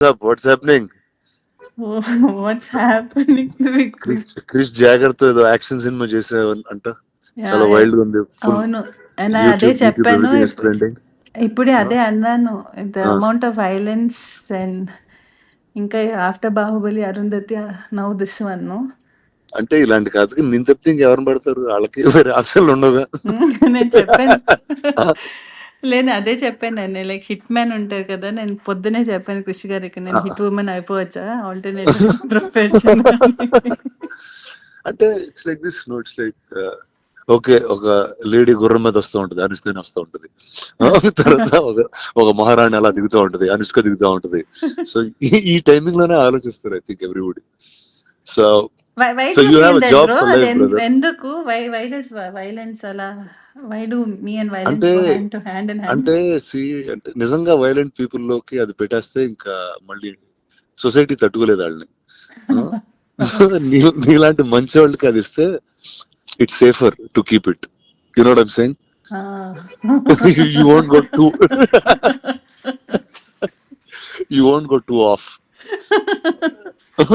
Watts happening? What's happening with Krish Jagar తో ఏదో action cinema చేసావు అంట, చాలా వైల్డ్ గా ఉంది. అవును, అదే చెప్పాను. ట్రెండింగ్. ఇప్పుడే అదే అన్నాను, the amount of violence and ఇంకా after Baahubali Arundhati now this one. అంటే ఇలాంటి కాదు, నేను తప్పితే ఇంకెవరిని పడతారు, వాళ్ళకి వేరే ఆప్షన్లు ఉండవుగా. నేను చెప్పాను లేదు అదే చెప్పాను అండి, లైక్ హిట్ మ్యాన్ ఉంటారు కదా, నేను పొద్దునే చెప్పాను కృషి గారికి, నేను హిట్ ఉమెన్ అయిపోవచ్చా ఆల్టర్నేటివ్ ప్రొఫెషన్. అంటే it's like this, no it's like okay, ఒక లేడీ గుర్రం మీద వస్తూ ఉంటది, అనుష్క వస్తూ ఉంటది. తర్వాత ఒక మహారాణి అలా దిగుతూ ఉంటది, అనుష్క దిగుతూ ఉంటది. సో ఈ టైమింగ్ లోనే ఆలోచిస్తారు I think everybody. So So you have a job for life, brother. ఎందుకు why does violence అలా, why do me and violence go hand to hand in hand? అంటే అంటే నిజంగా వైలెంట్ పీపుల్ లోకి అది పెట్టేస్తే ఇంకా మళ్ళీ సొసైటీ తట్టుకోలేదు వాళ్ళని. నీలాంటి మంచి వాళ్ళకి అది ఇస్తే it's safer to keep it. You know what I'm saying? You won't go too off.